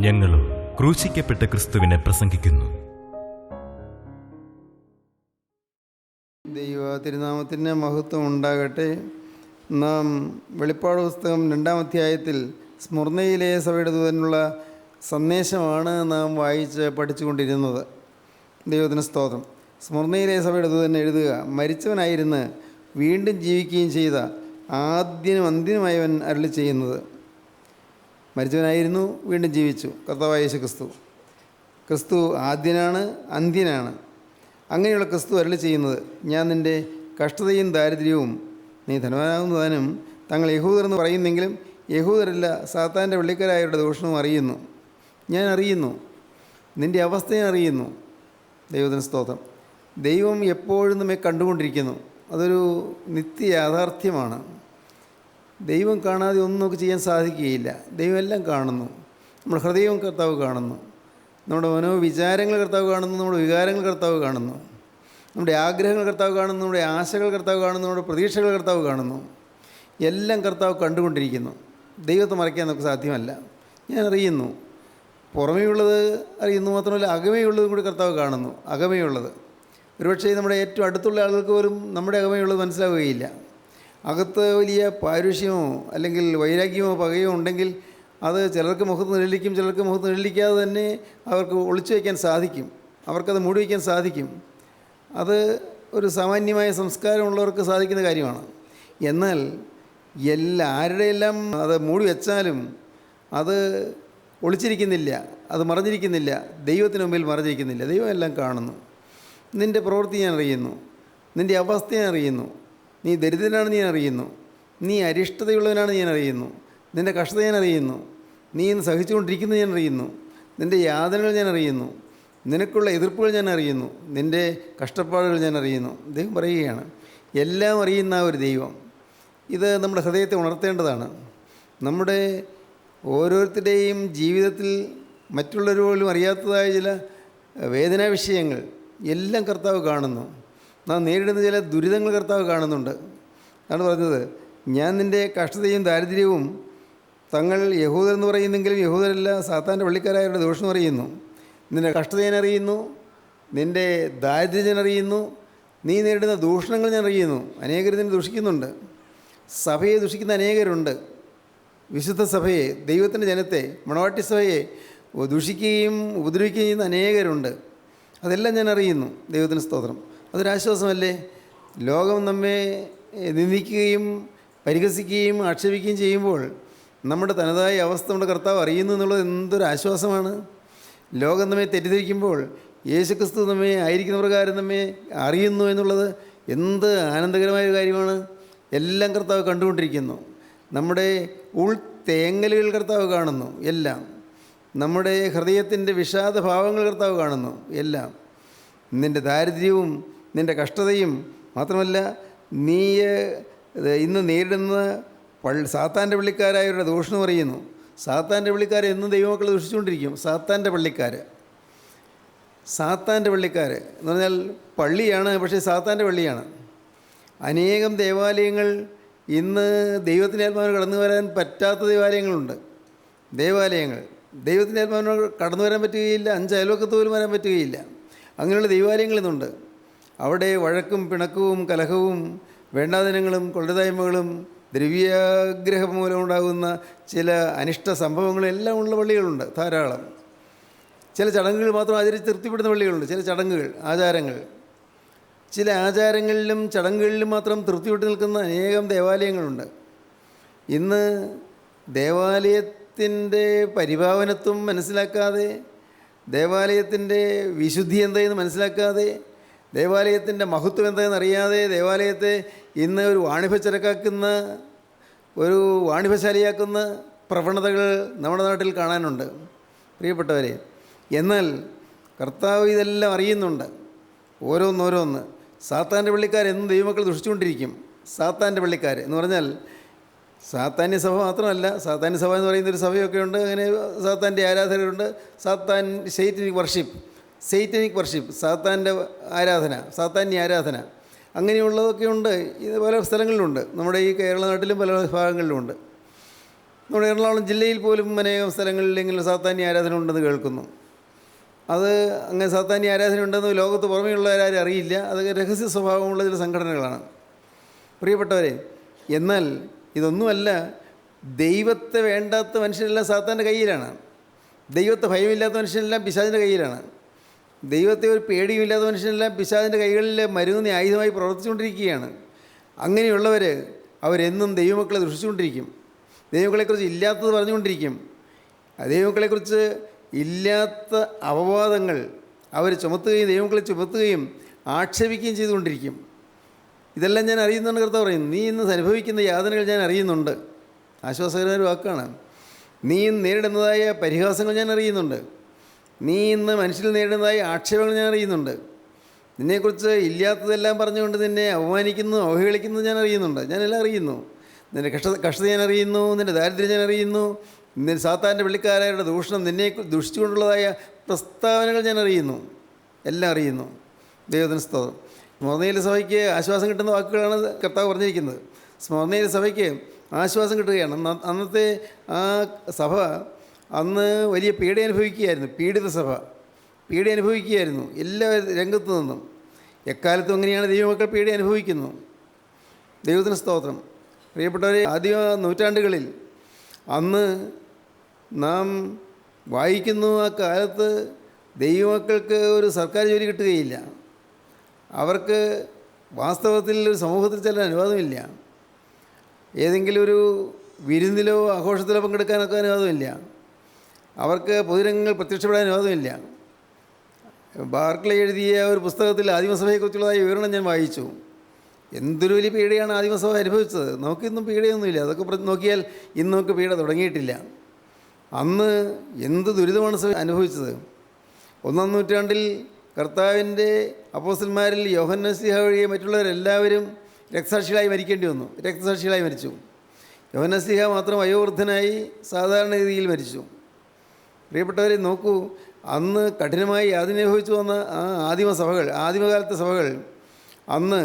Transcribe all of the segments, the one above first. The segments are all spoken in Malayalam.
ഞങ്ങളും ക്രൂശിക്കപ്പെട്ട ക്രിസ്തുവിനെ പ്രസംഗിക്കുന്നു. ദൈവ തിരുനാമത്തിന് മഹത്വം ഉണ്ടാകട്ടെ. നാം വെളിപ്പാട് പുസ്തകം 2-ാം അധ്യായത്തിൽ സ്മുർന്നയിലെ സഭയുടെ ദൂതനുള്ള സന്ദേശമാണ് നാം വായിച്ച് പഠിച്ചുകൊണ്ടിരുന്നത്. ദൈവത്തിന് സ്തോത്രം. സ്മുർന്നയിലെ സഭയുടെ ദൂതൻ എഴുതുക: മരിച്ചവനായിരുന്ന് വീണ്ടും ജീവിക്കുകയും ചെയ്ത ആദ്യനും അന്ത്യനുമായവൻ അരുളി ചെയ്യുന്നത്. മരിച്ചവനായിരുന്നു, വീണ്ടും ജീവിച്ചു. കർത്താവായ യേശു ക്രിസ്തു. ക്രിസ്തു ആദ്യനാണ്, അന്ത്യനാണ്. അങ്ങനെയുള്ള ക്രിസ്തു അരുളി ചെയ്യുന്നത്: ഞാൻ നിൻ്റെ കഷ്ടതയും ദാരിദ്ര്യവും, നീ ധനവാനാകുന്നതാനും തങ്ങൾ യഹൂദർ എന്ന് പറയുന്നെങ്കിലും യഹൂദരല്ല, സാത്താൻ്റെ വെള്ളിക്കാരായവരുടെ ദൂഷണവും അറിയുന്നു. ഞാൻ അറിയുന്നു, നിൻ്റെ അവസ്ഥ ഞാൻ അറിയുന്നു. ദൈവത്തിന് സ്തോത്രം. ദൈവം എപ്പോഴും നമ്മെ കണ്ടുകൊണ്ടിരിക്കുന്നു. അതൊരു നിത്യ യാഥാർത്ഥ്യമാണ്. ദൈവം കാണാതെ ഒന്നും നമുക്ക് ചെയ്യാൻ സാധിക്കുകയില്ല. ദൈവം എല്ലാം കാണുന്നു. നമ്മുടെ ഹൃദയവും കർത്താവ് കാണുന്നു, നമ്മുടെ മനോവിചാരങ്ങൾ കർത്താവ് കാണുന്നു, നമ്മുടെ വികാരങ്ങൾ കർത്താവ് കാണുന്നു, നമ്മുടെ ആഗ്രഹങ്ങൾ കർത്താവ് കാണുന്നു, നമ്മുടെ ആശകൾ കർത്താവ് കാണുന്നു, നമ്മുടെ പ്രതീക്ഷകൾ കർത്താവ് കാണുന്നു. എല്ലാം കർത്താവ് കണ്ടുകൊണ്ടിരിക്കുന്നു. ദൈവത്തെ മറയ്ക്കാൻ നമുക്ക് സാധ്യമല്ല. ഞാൻ അറിയുന്നു, പുറമേയുള്ളത് അറിയുന്നു മാത്രമല്ല, അകമേയുള്ളതും കൂടി കർത്താവ് കാണുന്നു. അകമേയുള്ളത് ഒരുപക്ഷേ നമ്മുടെ ഏറ്റവും അടുത്തുള്ള ആളുകൾക്ക് പോലും നമ്മുടെ അകമേയുള്ളത് മനസ്സിലാവുകയില്ല. അകത്ത് വലിയ പാരുഷ്യമോ അല്ലെങ്കിൽ വൈരാഗ്യമോ പകയോ ഉണ്ടെങ്കിൽ അത് ചിലർക്ക് മുഖത്ത് നിഴലിക്കും, ചിലർക്ക് മുഖത്ത് നിഴലിക്കാതെ തന്നെ അവർക്ക് ഒളിച്ചു വയ്ക്കാൻ സാധിക്കും, അവർക്കത് മൂടി വയ്ക്കാൻ സാധിക്കും. അത് ഒരു സാമാന്യമായ സംസ്കാരമുള്ളവർക്ക് സാധിക്കുന്ന കാര്യമാണ്. എന്നാൽ ആരുടെയെല്ലാം അത് മൂടി വെച്ചാലും അത് ഒളിച്ചിരിക്കുന്നില്ല, അത് മറഞ്ഞിരിക്കുന്നില്ല. ദൈവത്തിന് മുമ്പിൽ മറഞ്ഞിരിക്കുന്നില്ല. ദൈവം എല്ലാം കാണുന്നു. നിൻ്റെ പ്രവൃത്തി ഞാൻ അറിയുന്നു, നിൻ്റെ അവസ്ഥ ഞാൻ അറിയുന്നു. നീ ദരിദ്രനാണെന്ന് ഞാൻ അറിയുന്നു, നീ അരിഷ്ടതയുള്ളവനാണെന്ന് ഞാൻ അറിയുന്നു, നിൻ്റെ കഷ്ടത ഞാൻ അറിയുന്നു, നീ ഇന്ന് സഹിച്ചുകൊണ്ടിരിക്കുന്നത് ഞാൻ അറിയുന്നു, നിൻ്റെ യാതനകൾ ഞാൻ അറിയുന്നു, നിനക്കുള്ള എതിർപ്പുകൾ ഞാൻ അറിയുന്നു, നിൻ്റെ കഷ്ടപ്പാടുകൾ ഞാൻ അറിയുന്നു. ദൈവം പറയുകയാണ്, എല്ലാം അറിയുന്ന ഒരു ദൈവം. ഇത് നമ്മുടെ ഹൃദയത്തെ ഉണർത്തേണ്ടതാണ്. നമ്മുടെ ഓരോരുത്തരുടെയും ജീവിതത്തിൽ മറ്റുള്ളവർ പോലും അറിയാത്തതായ ചില വേദനാ വിഷയങ്ങൾ എല്ലാം കർത്താവ് കാണുന്നു. നാം നേരിടുന്ന ചില ദുരിതങ്ങൾ കർത്താവ് കാണുന്നുണ്ട്. അതാണ് പറഞ്ഞത്, ഞാൻ നിൻ്റെ കഷ്ടതയും ദാരിദ്ര്യവും തങ്ങൾ യഹൂദരെന്ന് പറയുന്നെങ്കിലും യഹൂദരല്ല, സാത്താൻ്റെ പള്ളിക്കാരായവരുടെ ദോഷം അറിയുന്നു. നിൻ്റെ കഷ്ടത ഞാൻ അറിയുന്നു, നിൻ്റെ ദാരിദ്ര്യം ഞാൻ അറിയുന്നു, നീ നേരിടുന്ന ദൂഷണങ്ങൾ ഞാൻ അറിയുന്നു. അനേകർ നിന്നെ ദുഷിക്കുന്നുണ്ട്. സഭയെ ദുഷിക്കുന്ന അനേകരുണ്ട്. വിശുദ്ധ സഭയെ, ദൈവത്തിൻ്റെ ജനത്തെ, മണവാട്ടി സഭയെ ദുഷിക്കുകയും ഉപദ്രവിക്കുകയും ചെയ്യുന്ന അനേകരുണ്ട്. അതെല്ലാം ഞാൻ അറിയുന്നു. ദൈവത്തിന് സ്തോത്രം. അതൊരാശ്വാസമല്ലേ? ലോകം നമ്മെ നിന്ദിക്കുകയും പരിഹസിക്കുകയും ആക്ഷേപിക്കുകയും ചെയ്യുമ്പോൾ നമ്മുടെ തനതായ അവസ്ഥ നമ്മുടെ കർത്താവ് അറിയുന്നു എന്നുള്ളത് എന്തൊരു ആശ്വാസമാണ്. ലോകം നമ്മെ തെറ്റിദ്ധരിക്കുമ്പോൾ യേശുക്രിസ്തു നമ്മെ ആയിരിക്കുന്ന പ്രകാരം നമ്മെ അറിയുന്നു എന്നുള്ളത് എന്ത് ആനന്ദകരമായ കാര്യമാണ്. എല്ലാം കർത്താവ് കണ്ടുകൊണ്ടിരിക്കുന്നു. നമ്മുടെ ഉൾത്തേങ്ങലുകൾ കർത്താവ് കാണുന്നു. എല്ലാം നമ്മുടെ ഹൃദയത്തിൻ്റെ വിഷാദഭാവങ്ങൾ കർത്താവ് കാണുന്നു. എല്ലാം നിൻ്റെ ദാരിദ്ര്യവും നിൻ്റെ കഷ്ടതയും മാത്രമല്ല, നീ ഇന്ന് നേരിടുന്ന സാത്താൻ്റെ പള്ളിക്കാരായവരുടെ ദൂഷണം അറിയുന്നു. സാത്താൻ്റെ പള്ളിക്കാരെ എന്നും ദൈവമക്കൾ ദൂഷിച്ചുകൊണ്ടിരിക്കും. സാത്താൻ്റെ പള്ളിക്കാർ എന്ന് പറഞ്ഞാൽ പള്ളിയാണ്, പക്ഷേ സാത്താൻ്റെ പള്ളിയാണ്. അനേകം ദേവാലയങ്ങൾ ഇന്ന് ദൈവത്തിൻ്റെ ആത്മാവിന് കടന്നു വരാൻ പറ്റാത്ത ദേവാലയങ്ങളുണ്ട്. ദൈവത്തിൻ്റെ ആത്മാവിന് കടന്നു വരാൻ പറ്റുകയില്ല. 5 അയൽവക്കത്ത് പോലും വരാൻ പറ്റുകയില്ല. അങ്ങനെയുള്ള ദൈവാലയങ്ങൾ ഇന്നുണ്ട്. അവിടെ വഴക്കും പിണക്കവും കലഹവും വേണ്ടാദിനങ്ങളും കൊള്ളതായ്മകളും ദ്രവ്യാഗ്രഹം മൂലമുണ്ടാകുന്ന ചില അനിഷ്ട സംഭവങ്ങളും എല്ലാം ഉള്ള പള്ളികളുണ്ട് ധാരാളം. ചില ചടങ്ങുകൾ മാത്രം ആചരിച്ച് തൃപ്തിപ്പെടുന്ന പള്ളികളുണ്ട്. ചില ആചാരങ്ങളിലും ചടങ്ങുകളിലും മാത്രം തൃപ്തിപ്പെട്ട് നിൽക്കുന്ന അനേകം ദേവാലയങ്ങളുണ്ട്. ഇന്ന് ദേവാലയത്തിൻ്റെ പരിഭാവനത്വം മനസ്സിലാക്കാതെ, ദേവാലയത്തിൻ്റെ വിശുദ്ധി എന്തായെന്ന് മനസ്സിലാക്കാതെ, ദേവാലയത്തിൻ്റെ മഹത്വം എന്താണെന്ന് അറിയാതെ ദേവാലയത്തെ ഇന്ന് ഒരു വാണിഭച്ചരക്കാക്കുന്ന, ഒരു വാണിഭശാലിയാക്കുന്ന പ്രവണതകൾ നമ്മുടെ നാട്ടിൽ കാണാനുണ്ട് പ്രിയപ്പെട്ടവരെ. എന്നാൽ കർത്താവ് ഇതെല്ലാം അറിയുന്നുണ്ട്. ഓരോന്നോരോന്ന്. സാത്താൻ്റെ പള്ളിക്കാർ എന്നും ദൈവമക്കൾ ദുഷിച്ചുകൊണ്ടിരിക്കും. സാത്താൻ്റെ പള്ളിക്കാർ എന്ന് പറഞ്ഞാൽ സാത്താന്യ സഭ മാത്രമല്ല, സാത്താന്യ സഭ എന്ന് പറയുന്നൊരു സഭയൊക്കെ ഉണ്ട്. അങ്ങനെ സാത്താൻ്റെ ആരാധകരുണ്ട്. സെയ്റ്റനിക് വർഷിപ്പ്, സാത്താൻ്റെ ആരാധന, സാത്താന്യ ആരാധന, അങ്ങനെയുള്ളതൊക്കെ ഉണ്ട്. ഇത് പല സ്ഥലങ്ങളിലുണ്ട്. നമ്മുടെ ഈ കേരള നാട്ടിലും പല ഭാഗങ്ങളിലുമുണ്ട്. നമ്മുടെ എറണാകുളം ജില്ലയിൽ പോലും അനേകം സ്ഥലങ്ങളിൽ ഇങ്ങനെ സാത്താന്യ ആരാധന ഉണ്ടെന്ന് കേൾക്കുന്നു. അത് അങ്ങനെ സാത്താന്യ ആരാധന ഉണ്ടെന്ന് ലോകത്ത് പുറമെയുള്ളവരാരും അറിയില്ല. അത് രഹസ്യ സ്വഭാവമുള്ള ചില സംഘടനകളാണ്. പ്രിയപ്പെട്ടവരെ, എന്നാൽ ഇതൊന്നുമല്ല. ദൈവത്തെ വേണ്ടാത്ത മനുഷ്യരെല്ലാം സാത്താൻ്റെ കയ്യിലാണ്. ദൈവത്തെ ഭയമില്ലാത്ത മനുഷ്യനെല്ലാം പിശാചിൻ്റെ കയ്യിലാണ്. ദൈവത്തെ ഒരു പേടിയുമില്ലാത്ത മനുഷ്യനെല്ലാം പിശാചിൻ്റെ കൈകളിൽ മരുന്ന് ആയുധമായി പ്രവർത്തിച്ചുകൊണ്ടിരിക്കുകയാണ്. അങ്ങനെയുള്ളവർ അവരെന്നും ദൈവമക്കളെ ദുഷിച്ചുകൊണ്ടിരിക്കും. ദൈവമക്കളെക്കുറിച്ച് ഇല്ലാത്തത് പറഞ്ഞുകൊണ്ടിരിക്കും. ദൈവമക്കളെക്കുറിച്ച് ഇല്ലാത്ത അപവാദങ്ങൾ അവർ ചുമത്തുകയും ദൈവമക്കളെ ചുമത്തുകയും ആക്ഷേപിക്കുകയും ചെയ്തുകൊണ്ടിരിക്കും. ഇതെല്ലാം ഞാൻ അറിയുന്നുണ്ട്. കർത്താവ് പറയും, നീ ഇന്ന് അനുഭവിക്കുന്ന യാതനകൾ ഞാൻ അറിയുന്നുണ്ട്. ആശ്വാസകരമായ ഒരു വാക്കാണ്. നീ ഇന്ന് നേരിടുന്നതായ പരിഹാസങ്ങൾ ഞാൻ അറിയുന്നുണ്ട്. നീ ഇന്ന് മനുഷ്യരിൽ നേരിടുന്നതായ ആക്ഷേപങ്ങൾ ഞാൻ അറിയുന്നുണ്ട്. നിന്നെക്കുറിച്ച് ഇല്ലാത്തതെല്ലാം പറഞ്ഞുകൊണ്ട് നിന്നെ അവമാനിക്കുന്നു, അവഹേളിക്കുന്നത് ഞാൻ അറിയുന്നുണ്ട്. ഞാനെല്ലാം അറിയുന്നു. നിൻ്റെ കഷ്ടത ഞാൻ അറിയുന്നു, നിൻ്റെ ദാരിദ്ര്യം ഞാൻ അറിയുന്നു, നിന്റെ സാത്താൻ്റെ വെള്ളിക്കാരായരുടെ ദൂഷണം, നിന്നെ ദുഷിച്ചുകൊണ്ടുള്ളതായ പ്രസ്താവനകൾ ഞാൻ അറിയുന്നു. എല്ലാം അറിയുന്നു. ദൈവത്തിന് സ്തോത്രം. സ്മോർന്നയിലെ സഭയ്ക്ക് ആശ്വാസം കിട്ടുന്ന വാക്കുകളാണ് കർത്താവ് പറഞ്ഞിരിക്കുന്നത്. സ്മോർന്നയിലെ സഭയ്ക്ക് ആശ്വാസം കിട്ടുകയാണ്. അന്നത്തെ ആ സഭ അന്ന് വലിയ പീഡ അനുഭവിക്കുകയായിരുന്നു. പീഡിത സഭ പീഡ അനുഭവിക്കുകയായിരുന്നു എല്ലാ രംഗത്തു നിന്നും. എക്കാലത്തും അങ്ങനെയാണ് ദൈവമക്കൾ പീഡ അനുഭവിക്കുന്നു. ദൈവത്തിന് സ്തോത്രം. പ്രിയപ്പെട്ടവരെ, ആദ്യ നൂറ്റാണ്ടുകളിൽ അന്ന് നാം വായിക്കുന്നു, ആ കാലത്ത് ദൈവമക്കൾക്ക് ഒരു സർക്കാർ ജോലി കിട്ടുകയില്ല. അവർക്ക് വാസ്തവത്തിൽ ഒരു സമൂഹത്തിൽ ചെല്ലാൻ അനുവാദമില്ല. ഏതെങ്കിലും ഒരു വിരുന്നിലോ ആഘോഷത്തിലോ പങ്കെടുക്കാനൊക്കെ അനുവാദമില്ല. അവർക്ക് പൊതുരംഗങ്ങൾ പ്രത്യക്ഷപ്പെടാൻ അനുവാദമില്ല. ബാർക്ലേ എഴുതിയ ഒരു പുസ്തകത്തിൽ ആദിമസഭയെക്കുറിച്ചുള്ളതായ വിവരണം ഞാൻ വായിച്ചു. എന്തൊരു വലിയ പീഡയാണ് ആദിമസഭ അനുഭവിച്ചത്. നമുക്കിന്നും പീഡയൊന്നുമില്ല. അതൊക്കെ നോക്കിയാൽ ഇന്ന് നമുക്ക് പീഡ തുടങ്ങിയിട്ടില്ല. അന്ന് എന്ത് ദുരിതമാണ് സഭ അനുഭവിച്ചത്. 1-ാം നൂറ്റാണ്ടിൽ കർത്താവിൻ്റെ അപ്പോസ്തലന്മാരിൽ യോഹന്നാൻ ശ്ലീഹ ഒഴികെ മറ്റുള്ളവരെല്ലാവരും രക്തസാക്ഷികളായി മരിക്കേണ്ടി വന്നു. രക്തസാക്ഷികളായി മരിച്ചു. യോഹന്നാൻ ശ്ലീഹ മാത്രം വയോവൃദ്ധനായി സാധാരണ രീതിയിൽ മരിച്ചു. പ്രിയപ്പെട്ടവരെ, നോക്കൂ, അന്ന് കഠിനമായി യാതനയനുഭവിച്ചു വന്ന ആ ആദിമസഭകൾ, ആദിമകാലത്തെ സഭകൾ, അന്ന്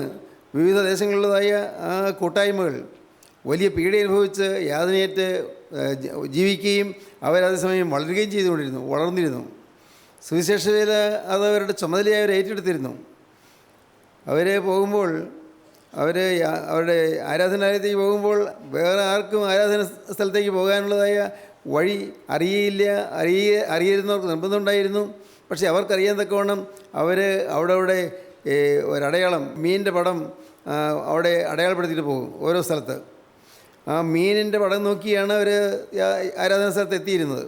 വിവിധ ദേശങ്ങളിലുള്ളതായ ആ കൂട്ടായ്മകൾ വലിയ പീഡ അനുഭവിച്ച് യാതനയേറ്റ് ജീവിക്കുകയും അവരതേസമയം വളർന്നിരുന്നു. സുവിശേഷ വേല അത് അവരുടെ ചുമതലയായി അവർ ഏറ്റെടുത്തിരുന്നു. അവർ പോകുമ്പോൾ, അവരുടെ ആരാധനാലയത്തേക്ക് പോകുമ്പോൾ വേറെ ആർക്കും ആരാധന സ്ഥലത്തേക്ക് പോകാനുള്ളതായ വഴി അറിയരുന്നവർക്ക് നിർബന്ധമുണ്ടായിരുന്നു. പക്ഷേ അവർക്കറിയാൻ തക്കവണ്ണം അവർ അവിടെ ഒരടയാളം, മീനിൻ്റെ പടം അവിടെ അടയാളപ്പെടുത്തിയിട്ട് പോകും ഓരോ സ്ഥലത്ത്. ആ മീനിൻ്റെ പടം നോക്കിയാണ് അവർ ആരാധനാ സ്ഥലത്ത് എത്തിയിരുന്നത്.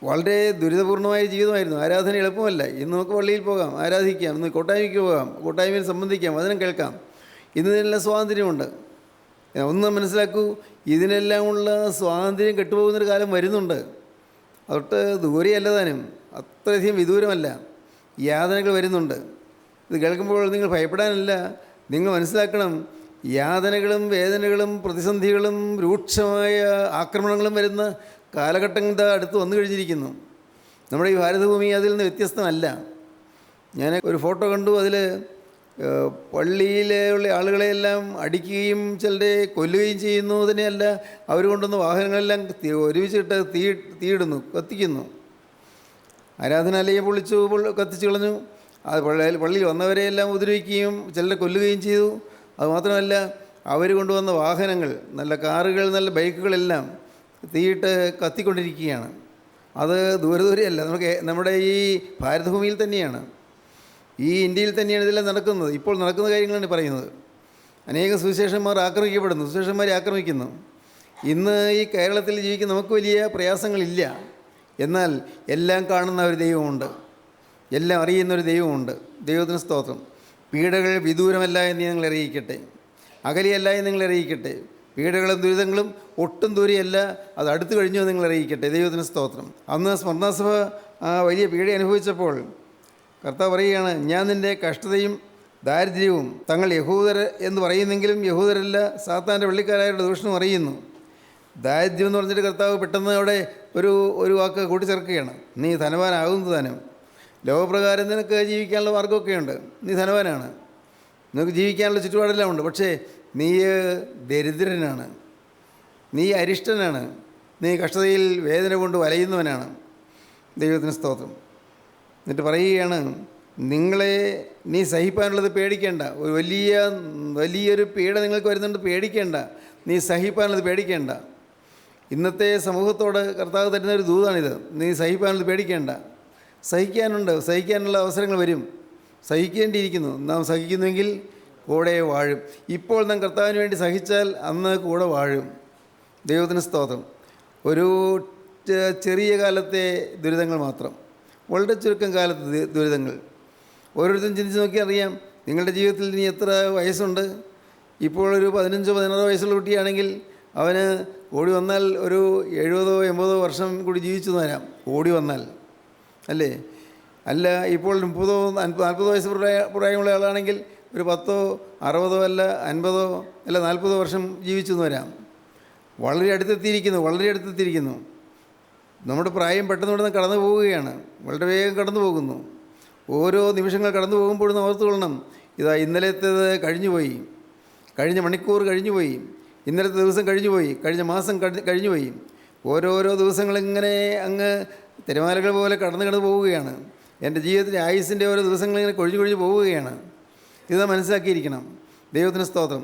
വളരെ ദുരിതപൂർണമായ ജീവിതമായിരുന്നു. ആരാധന എളുപ്പമല്ല. ഇന്ന് നമുക്ക് പള്ളിയിൽ പോകാം, ആരാധിക്കാം, ഇന്ന് കൂട്ടായ്മയ്ക്ക് പോകാം, കൂട്ടായ്മയിൽ സംബന്ധിക്കാം, വചനം കേൾക്കാം. ഇതിനെല്ലാം സ്വാതന്ത്ര്യമുണ്ട്. ഒന്ന് മനസ്സിലാക്കൂ, ഇതിനെല്ലാമുള്ള സ്വാതന്ത്ര്യം കെട്ടുപോകുന്നൊരു കാലം വരുന്നുണ്ട്. അതൊട്ട് ദൂരെയല്ല താനും, അത്രയധികം വിദൂരമല്ല. യാതനകൾ വരുന്നുണ്ട്. ഇത് കേൾക്കുമ്പോൾ നിങ്ങൾ ഭയപ്പെടാനല്ല, നിങ്ങൾ മനസ്സിലാക്കണം, യാതനകളും വേദനകളും പ്രതിസന്ധികളും രൂക്ഷമായ ആക്രമണങ്ങളും വരുന്ന കാലഘട്ടങ്ങളുടെ അടുത്ത് വന്നു കഴിഞ്ഞിരിക്കുന്നു. നമ്മുടെ ഈ ഭാരതഭൂമി അതിൽ നിന്ന് വ്യത്യസ്തമല്ല. ഞാൻ ഒരു ഫോട്ടോ കണ്ടു. അതിൽ പള്ളിയിലുള്ള ആളുകളെയെല്ലാം അടിക്കുകയും ചിലരെ കൊല്ലുകയും ചെയ്യുന്നു. തന്നെയല്ല, അവർ കൊണ്ടുവന്ന വാഹനങ്ങളെല്ലാം ഒരുമിച്ചിട്ട് തീയിടുന്നു, കത്തിക്കുന്നു. ആരാധനാലയം കത്തിച്ചു കളഞ്ഞു. അത് പള്ളിയിൽ വന്നവരെയെല്ലാം ഉപദ്രവിക്കുകയും ചിലരെ കൊല്ലുകയും ചെയ്തു. അതുമാത്രമല്ല, അവർ കൊണ്ടുവന്ന വാഹനങ്ങൾ, നല്ല കാറുകൾ, നല്ല ബൈക്കുകളെല്ലാം തീയിട്ട് കത്തിക്കൊണ്ടിരിക്കുകയാണ്. അത് ദൂരെയല്ല, നമ്മുടെ ഈ ഭാരതഭൂമിയിൽ തന്നെയാണ്, ഈ ഇന്ത്യയിൽ തന്നെയാണ് ഇതെല്ലാം നടക്കുന്നത്. ഇപ്പോൾ നടക്കുന്ന കാര്യങ്ങളാണ് പറയുന്നത്. അനേകം സുവിശേഷന്മാർ ആക്രമിക്കപ്പെടുന്നു, സുവിശേഷന്മാരെ ആക്രമിക്കുന്നു. ഇന്ന് ഈ കേരളത്തിൽ ജീവിക്കുന്ന നമുക്ക് വലിയ പ്രയാസങ്ങളില്ല. എന്നാൽ എല്ലാം കാണുന്ന ഒരു ദൈവമുണ്ട്, എല്ലാം അറിയുന്ന ഒരു ദൈവമുണ്ട്. ദൈവത്തിന് സ്തോത്രം. പീഡകൾ വിദൂരമല്ല എന്ന് ഞങ്ങൾ അറിയിക്കട്ടെ, അകലെയല്ല എന്ന് നിങ്ങൾ അറിയിക്കട്ടെ. പീഡകളും ദുരിതങ്ങളും ഒട്ടും ദൂരെയല്ല, അത് അടുത്തു കഴിഞ്ഞു എന്ന് നിങ്ങൾ അറിയിക്കട്ടെ. ദൈവത്തിന് സ്തോത്രം. അന്ന് സ്മർണാസഭ വലിയ പീഡ അനുഭവിച്ചപ്പോൾ കർത്താവ് പറയുകയാണ്, ഞാൻ നിൻ്റെ കഷ്ടതയും ദാരിദ്ര്യവും തങ്ങൾ യഹൂദർ എന്ന് പറയുന്നെങ്കിലും യഹൂദരല്ല, സാത്താൻ്റെ വെള്ളിക്കാരായവരുടെ ദൂഷണം അറിയുന്നു. ദാരിദ്ര്യം എന്ന് പറഞ്ഞിട്ട് കർത്താവ് പെട്ടെന്ന് അവിടെ ഒരു വാക്ക് കൂട്ടിച്ചേർക്കുകയാണ്. നീ ധനവാനാകുന്നത് താനും. ലോകപ്രകാരം നിനക്ക് ജീവിക്കാനുള്ള മാർഗ്ഗമൊക്കെയുണ്ട്, നീ ധനവാനാണ്, നിനക്ക് ജീവിക്കാനുള്ള ചുറ്റുപാടെല്ലാം ഉണ്ട്. പക്ഷേ നീ ദരിദ്രനാണ്. നീ അരിഷ്ടനാണ്, നീ കഷ്ടതയിൽ വേദന കൊണ്ട് വലയുന്നവനാണ്. ദൈവത്തിന് സ്തോത്രം. എന്നിട്ട് പറയുകയാണ്, നീ സഹിപ്പാനുള്ളത് പേടിക്കേണ്ട. ഒരു വലിയൊരു പീഡ നിങ്ങൾക്ക് വരുന്നുണ്ട്, പേടിക്കേണ്ട. നീ സഹിപ്പാനുള്ളത് പേടിക്കേണ്ട. ഇന്നത്തെ സമൂഹത്തോട് കർത്താവ് തരുന്ന ഒരു ദൂതാണിത്. നീ സഹിപ്പാനുള്ളത് പേടിക്കേണ്ട. സഹിക്കാനുള്ള അവസരങ്ങൾ വരും. സഹിക്കേണ്ടിയിരിക്കുന്നു. നാം സഹിക്കുന്നുവെങ്കിൽ കൂടെ വാഴും. ഇപ്പോൾ നാം കർത്താവിന് വേണ്ടി സഹിച്ചാൽ അന്ന് കൂടെ വാഴും. ദൈവത്തിന് സ്തോത്രം. ഒരു ചെറിയ കാലത്തെ ദുരിതങ്ങൾ മാത്രം, വളരെ ചുരുക്കം കാലത്തെ ദുരിതങ്ങൾ. ഓരോരുത്തരും ചിന്തിച്ച് നോക്കിയാൽ അറിയാം, നിങ്ങളുടെ ജീവിതത്തിൽ ഇനി എത്ര വയസ്സുണ്ട്. ഇപ്പോൾ ഒരു 15-16 വയസ്സുള്ള കുട്ടിയാണെങ്കിൽ അവന് ഓടി വന്നാൽ ഒരു 70-80 വർഷം കൂടി ജീവിച്ചു വരാം. ഓടി വന്നാൽ അല്ലേ? അല്ല, ഇപ്പോൾ 30-40 വയസ്സ് പ്രായമുള്ള ആളാണെങ്കിൽ ഒരു 10-60 അല്ല 50 അല്ല 40 വർഷം ജീവിച്ചു വരാം. വളരെ അടുത്തെത്തിയിരിക്കുന്നു. നമ്മുടെ പ്രായം പെട്ടെന്ന് കടന്നു പോവുകയാണ്. വളരെ വേഗം കടന്നു പോകുന്നു. ഓരോ നിമിഷങ്ങൾ കടന്നു പോകുമ്പോഴും ഓർത്തുകൊള്ളണം, ഇതാ ഇന്നലത്തേത് കഴിഞ്ഞുപോയി, കഴിഞ്ഞ മണിക്കൂർ കഴിഞ്ഞുപോയി, ഇന്നലത്തെ ദിവസം കഴിഞ്ഞുപോയി, കഴിഞ്ഞ മാസം കഴിഞ്ഞുപോയി. ഓരോരോ ദിവസങ്ങളിങ്ങനെ അങ്ങ് തിരമാലകൾ പോലെ കടന്നു പോവുകയാണ്. എൻ്റെ ജീവിതത്തിലെ ആയുസിൻ്റെ ഓരോ ദിവസങ്ങളിങ്ങനെ കൊഴിഞ്ഞു പോവുകയാണ്. ഇത് മനസ്സിലാക്കിയിരിക്കണം. ദൈവത്തിന് സ്തോത്രം.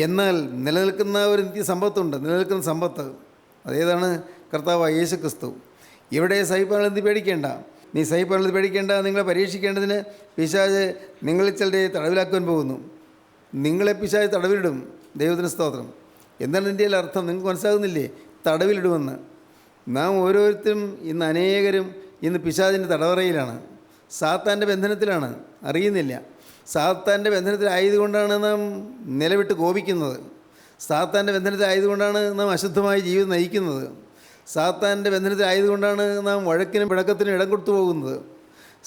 എന്നാൽ നിലനിൽക്കുന്ന ഒരു നിത്യസമ്പത്തുണ്ട്. നിലനിൽക്കുന്ന സമ്പത്ത് അതേതാണ്? കർത്താവായ യേശു ക്രിസ്തു. ഇവിടെ സഹിപ്പാനുള്ളത് പേടിക്കേണ്ട. നീ സഹിപ്പാനുള്ളത് പേടിക്കേണ്ട. നിങ്ങളെ പരീക്ഷിക്കേണ്ടതിന് പിശാച് നിങ്ങളിൽ ചിലരെ തടവിലാക്കുവാൻ പോകുന്നു. നിങ്ങളെ പിശാച് തടവിലിടും. ദൈവത്തിന് സ്തോത്രം. എന്താണ് എൻ്റെ അർത്ഥം? നിങ്ങൾക്ക് മനസ്സിലാകുന്നില്ലേ? തടവിലിടുമെന്ന്. നാം ഓരോരുത്തരും അനേകരും ഇന്ന് പിശാചിൻ്റെ തടവറയിലാണ്, സാത്താൻ്റെ ബന്ധനത്തിലാണ്, അറിയുന്നില്ല. സാത്താൻ്റെ ബന്ധനത്തിലായതുകൊണ്ടാണ് നാം നിലവിട്ട് കോപിക്കുന്നത്. സാത്താൻ്റെ ബന്ധനത്തിലായതുകൊണ്ടാണ് നാം അശുദ്ധമായ ജീവിതം നയിക്കുന്നത്. സാത്താൻ്റെ ബന്ധനത്തിലായതുകൊണ്ടാണ് നാം വഴക്കിനും പിണക്കത്തിനും ഇടം കൊടുത്തു പോകുന്നത്.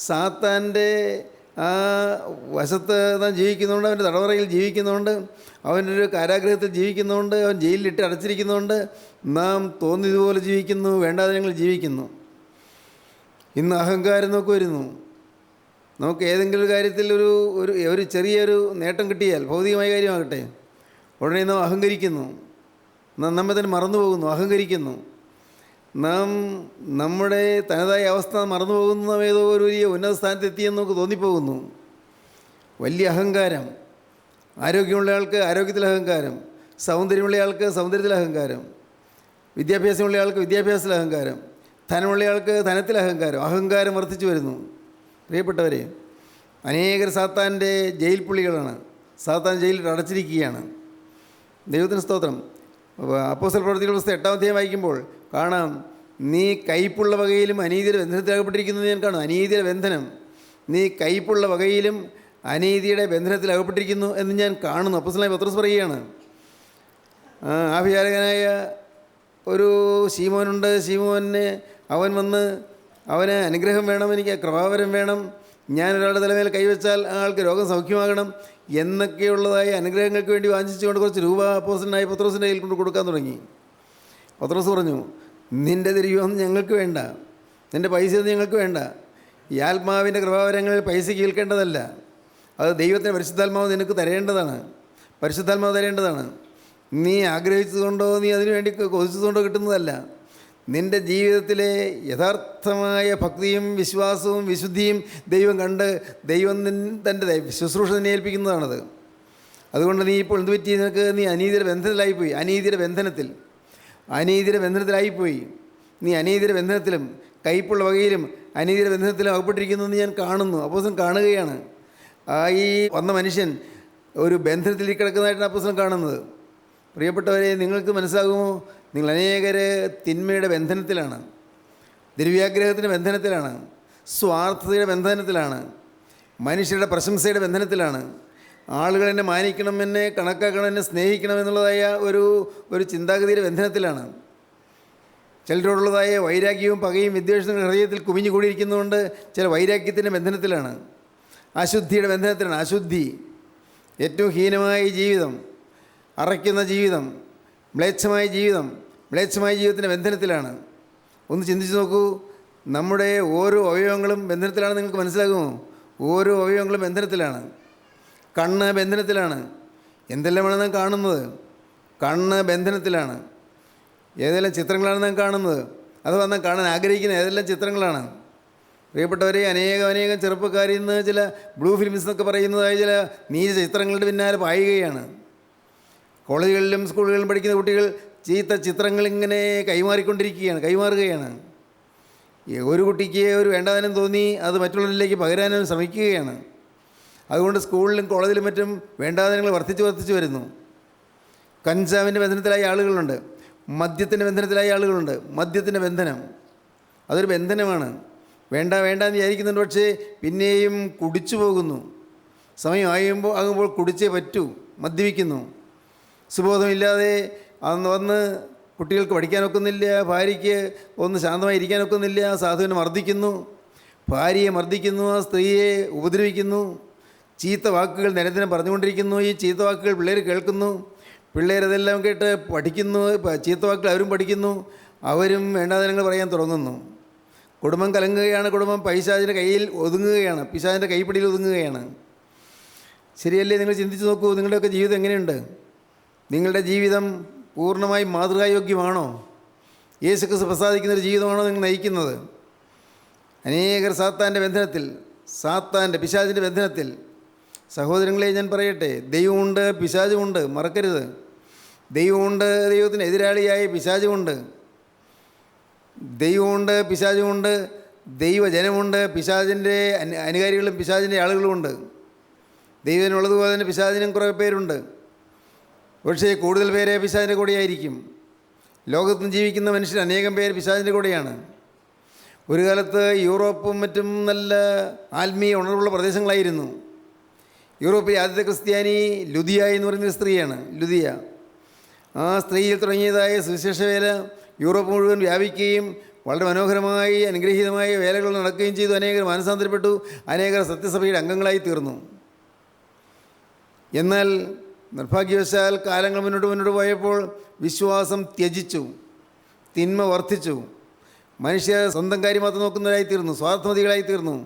സാത്താൻ്റെ ആ വശത്ത് നാം ജീവിക്കുന്നതുകൊണ്ട്, അവൻ്റെ തടവറയിൽ ജീവിക്കുന്നതുകൊണ്ട്, അവൻ്റെ ഒരു കാരാഗ്രഹത്തിൽ ജീവിക്കുന്നതുകൊണ്ട്, അവൻ ജയിലിലിട്ട് അടച്ചിരിക്കുന്നതുകൊണ്ട് നാം തോന്നിയതുപോലെ ജീവിക്കുന്നു, വേണ്ടാതെ ഞങ്ങൾ ജീവിക്കുന്നു. ഇന്ന് അഹങ്കാരം നോക്കി വരുന്നു. നമുക്ക് ഏതെങ്കിലും ഒരു കാര്യത്തിൽ ഒരു ചെറിയൊരു നേട്ടം കിട്ടിയാൽ, ഭൗതികമായ കാര്യമാകട്ടെ, ഉടനെ നാം അഹങ്കരിക്കുന്നു. നാം നമ്മെ തന്നെ മറന്നു പോകുന്നു, അഹങ്കരിക്കുന്നു. നാം നമ്മുടെ തനതായ അവസ്ഥ മറന്നു പോകുന്നു. നാം ഏതോ ഒരു വലിയ ഉന്നത സ്ഥാനത്തെത്തിയെന്ന് നമുക്ക് തോന്നിപ്പോകുന്നു. വലിയ അഹങ്കാരം. ആരോഗ്യമുള്ള ആൾക്ക് ആരോഗ്യത്തിൽ അഹങ്കാരം, സൗന്ദര്യമുള്ള ആൾക്ക് സൗന്ദര്യത്തിൽ അഹങ്കാരം, വിദ്യാഭ്യാസമുള്ള ആൾക്ക് വിദ്യാഭ്യാസത്തിൽ അഹങ്കാരം, ധനമുള്ള ആൾക്ക് ധനത്തിൽ അഹങ്കാരം. അഹങ്കാരം വർദ്ധിച്ചു വരുന്നു. പ്രിയപ്പെട്ടവരെ, അനേകർ സാത്താൻ്റെ ജയിൽ പുള്ളികളാണ്. സാത്താൻ ജയിലിൽ അടച്ചിരിക്കുകയാണ്. ദൈവത്തിന് സ്തോത്രം. അപ്പോസ്തല പ്രവൃത്തികളുടെ പുസ്തകം 8-ാം അധ്യായം വായിക്കുമ്പോൾ കാണാം, നീ കയ്പുള്ള വകയിലും അനീതിയുടെ ബന്ധനത്തിലകപ്പെട്ടിരിക്കുന്നത് ഞാൻ കാണും. അനീതിയുടെ ബന്ധനം. നീ കയ്പുള്ള വകയിലും അനീതിയുടെ ബന്ധനത്തിൽ അകപ്പെട്ടിരിക്കുന്നു എന്ന് ഞാൻ കാണുന്നു. അപ്പോസ്തലനായ പത്രോസ് പറയുകയാണ്. ആഭിചാരകനായ ഒരു ശീമോനുണ്ട്. ശീമോനെ അവന് അനുഗ്രഹം വേണം, എനിക്ക് കൃപാവരം വേണം, ഞാനൊരാളുടെ തലമേൽ കൈവച്ചാൽ ആ ആൾക്ക് രോഗം സൗഖ്യമാകണം എന്നൊക്കെയുള്ളതായ അനുഗ്രഹങ്ങൾക്ക് വേണ്ടി വാഞ്ചിച്ചുകൊണ്ട് കുറച്ച് രൂപ അപ്പോസ്തലനായ പത്രോസിൻ്റെ കയ്യിൽ കൊണ്ട് കൊടുക്കാൻ തുടങ്ങി. പത്രോസ് പറഞ്ഞു, നിൻ്റെ ദൈവമൊന്നും ഞങ്ങൾക്ക് വേണ്ട, നിൻ്റെ പൈസയൊന്നും ഞങ്ങൾക്ക് വേണ്ട. ഈ ആത്മാവിൻ്റെ കൃപാവരങ്ങൾ പൈസയ്ക്ക് വിൽക്കേണ്ടതല്ല. അത് ദൈവത്തിൻ്റെ പരിശുദ്ധാത്മാവ് നിനക്ക് തരേണ്ടതാണ്. പരിശുദ്ധാത്മാവ് തരേണ്ടതാണ്. നീ ആഗ്രഹിച്ചതുകൊണ്ടോ നീ അതിനുവേണ്ടി കൊതിച്ചതുകൊണ്ടോ കിട്ടുന്നതല്ല. നിൻ്റെ ജീവിതത്തിലെ യഥാർത്ഥമായ ഭക്തിയും വിശ്വാസവും വിശുദ്ധിയും ദൈവം കണ്ട് ദൈവം തൻ്റെ ശുശ്രൂഷ തന്നെ ഏൽപ്പിക്കുന്നതാണത്. അതുകൊണ്ട് നീ ഇപ്പോൾ എന്ത് പറ്റി? നീ അനീതിയുടെ ബന്ധനത്തിലായിപ്പോയി. അനീതിയുടെ ബന്ധനത്തിലായിപ്പോയി. നീ അനീതിയുടെ ബന്ധനത്തിലും കയ്പുള്ള വകയിലും അനീതിയുടെ ബന്ധനത്തിലും അകപ്പെട്ടിരിക്കുന്നു എന്ന് ഞാൻ കാണുന്നു. അപ്പോസ്തലൻ കാണുകയാണ്. ഈ വന്ന മനുഷ്യൻ ഒരു ബന്ധനത്തിൽ കിടക്കുന്നതായിട്ടാണ് അപ്പോസ്തലൻ കാണുന്നത്. പ്രിയപ്പെട്ടവരെ, നിങ്ങൾക്ക് മനസ്സിലാകുമോ? നിങ്ങൾ അനേകർ തിന്മയുടെ ബന്ധനത്തിലാണ്, ദ്രവ്യാഗ്രഹത്തിൻ്റെ ബന്ധനത്തിലാണ്, സ്വാർത്ഥതയുടെ ബന്ധനത്തിലാണ്, മനുഷ്യരുടെ പ്രശംസയുടെ ബന്ധനത്തിലാണ്. ആളുകൾ എന്നെ മാനിക്കണം, എന്നെ കണക്കാക്കണം, എന്നെ സ്നേഹിക്കണം എന്നുള്ളതായ ഒരു ചിന്താഗതിയുടെ ബന്ധനത്തിലാണ്. ചിലരോടുള്ളതായ വൈരാഗ്യവും പകയും വിദ്വേഷവും ഹൃദയത്തിൽ കുമിഞ്ഞുകൂടിയിരിക്കുന്നതുകൊണ്ട് ചില വൈരാഗ്യത്തിൻ്റെ ബന്ധനത്തിലാണ്, അശുദ്ധിയുടെ ബന്ധനത്തിലാണ്. അശുദ്ധി, ഏറ്റവും ഹീനമായ ജീവിതം, അറയ്ക്കുന്ന ജീവിതം, മ്ലേച്ഛമായ ജീവിതത്തിൻ്റെ ബന്ധനത്തിലാണ്. ഒന്ന് ചിന്തിച്ച് നോക്കൂ. നമ്മുടെ ഓരോ അവയവങ്ങളും ബന്ധനത്തിലാണ്. നിങ്ങൾക്ക് മനസ്സിലാകുമോ? ഓരോ അവയവങ്ങളും ബന്ധനത്തിലാണ്. കണ്ണ് ബന്ധനത്തിലാണ്. എന്തെല്ലാമാണ് നാം കാണുന്നത്? കണ്ണ് ബന്ധനത്തിലാണ്. ഏതെല്ലാം ചിത്രങ്ങളാണ് നാം കാണുന്നത്, അഥവാ നാം കാണാൻ ആഗ്രഹിക്കുന്ന ഏതെല്ലാം ചിത്രങ്ങളാണ്? പ്രിയപ്പെട്ടവരെ, അനേകം ചെറുപ്പക്കാരിൽ നിന്ന് ചില ബ്ലൂ ഫിലിംസ് എന്നൊക്കെ പറയുന്നതായ ചില നീച ചിത്രങ്ങളുടെ പിന്നാലെ പായുകയാണ്. കോളേജുകളിലും സ്കൂളുകളിലും പഠിക്കുന്ന കുട്ടികൾ ചീത്ത ചിത്രങ്ങൾ ഇങ്ങനെ കൈമാറുകയാണ്. ഒരു കുട്ടിക്ക് ഒരു വേണ്ടാതനം തോന്നി അത് മറ്റുള്ളവരിലേക്ക് പകരാനും ശ്രമിക്കുകയാണ്. അതുകൊണ്ട് സ്കൂളിലും കോളേജിലും മറ്റും വേണ്ടാതനങ്ങൾ വർദ്ധിച്ചു വരുന്നു. കഞ്ചാവിൻ്റെ ബന്ധനത്തിലായ ആളുകളുണ്ട്, മദ്യത്തിൻ്റെ ബന്ധനത്തിലായ ആളുകളുണ്ട്. മദ്യത്തിൻ്റെ ബന്ധനം അതൊരു ബന്ധനമാണ്. വേണ്ടെന്ന് വിചാരിക്കുന്നുണ്ട്, പക്ഷേ പിന്നെയും കുടിച്ചു പോകുന്നു. സമയം ആകുമ്പോൾ കുടിച്ചേ പറ്റൂ, മദ്യപിക്കുന്നു. സുബോധമില്ലാതെ വന്ന് കുട്ടികൾക്ക് പഠിക്കാനൊക്കുന്നില്ല, ഭാര്യയ്ക്ക് ഒന്ന് ശാന്തമായി ഇരിക്കാനൊക്കുന്നില്ല, സാധുവിനെ മർദ്ദിക്കുന്നു, ഭാര്യയെ മർദ്ദിക്കുന്നു, ആ സ്ത്രീയെ ഉപദ്രവിക്കുന്നു, ചീത്ത വാക്കുകൾ നിരന്തരം പറഞ്ഞുകൊണ്ടിരിക്കുന്നു. ഈ ചീത്ത വാക്കുകൾ പിള്ളേർ കേൾക്കുന്നു, പിള്ളേരതെല്ലാം കേട്ട് പഠിക്കുന്നു, ചീത്ത വാക്കുകൾ അവരും പഠിക്കുന്നു, അവരും വേണ്ടാതനങ്ങൾ പറയാൻ തുടങ്ങുന്നു. കുടുംബം കലങ്ങുകയാണ്, കുടുംബം പൈശാചിൻ്റെ കയ്യിൽ ഒതുങ്ങുകയാണ്, പിശാചിൻ്റെ കൈപ്പിടിയിൽ ഒതുങ്ങുകയാണ്. ശരിയല്ലേ? നിങ്ങൾ ചിന്തിച്ച് നോക്കൂ, നിങ്ങളുടെയൊക്കെ ജീവിതം എങ്ങനെയുണ്ട്? നിങ്ങളുടെ ജീവിതം പൂർണ്ണമായും മാതൃകായോഗ്യമാണോ? യേശുക്രിസ്തു പ്രസാദിക്കുന്നൊരു ജീവിതമാണോ നിങ്ങൾ നയിക്കുന്നത്? അനേകർ സാത്താൻ്റെ പിശാചിൻ്റെ ബന്ധനത്തിൽ. സഹോദരങ്ങളെ, ഞാൻ പറയട്ടെ, ദൈവമുണ്ട്, പിശാചുമുണ്ട്, മറക്കരുത്. ദൈവമുണ്ട്, ദൈവത്തിന് എതിരാളിയായ പിശാചുമുണ്ട്. ദൈവമുണ്ട്, പിശാചുമുണ്ട്, ദൈവജനമുണ്ട്, പിശാചിൻ്റെ അനുകാരികളും പിശാചിൻ്റെ ആളുകളുമുണ്ട്. ദൈവത്തിനുള്ളതുപോലെ തന്നെ പിശാചിനും കുറേ പേരുണ്ട്. പക്ഷേ കൂടുതൽ പേരെ പിശാചിൻ്റെ കൂടെയായിരിക്കും. ലോകത്തും ജീവിക്കുന്ന മനുഷ്യർ അനേകം പേര് പിശാചിൻ്റെ കൂടെയാണ്. ഒരു കാലത്ത് യൂറോപ്പും മറ്റും നല്ല ആത്മീയ ഉണർവുള്ള പ്രദേശങ്ങളായിരുന്നു. യൂറോപ്പിലെ ആദ്യത്തെ ക്രിസ്ത്യാനി ലുദിയ എന്ന് പറയുന്നൊരു സ്ത്രീയാണ്. ലുദിയ, ആ സ്ത്രീയിൽ തുടങ്ങിയതായ സുവിശേഷ വേല യൂറോപ്പ് മുഴുവൻ വ്യാപിക്കുകയും വളരെ മനോഹരമായി അനുഗ്രഹീതമായ വേലകൾ നടക്കുകയും ചെയ്തു. അനേകർ മാനസാന്തരപ്പെട്ടു, അനേകർ സത്യസഭയുടെ അംഗങ്ങളായി തീർന്നു. എന്നാൽ നിർഭാഗ്യവശാൽ കാലങ്ങൾ മുന്നോട്ട് പോയപ്പോൾ വിശ്വാസം ത്യജിച്ചു, തിന്മ വർദ്ധിച്ചു, മനുഷ്യർ സ്വന്തം കാര്യം മാത്രം നോക്കുന്നവരായിത്തീർന്നു, സ്വാർത്ഥമതികളായിത്തീർന്നു.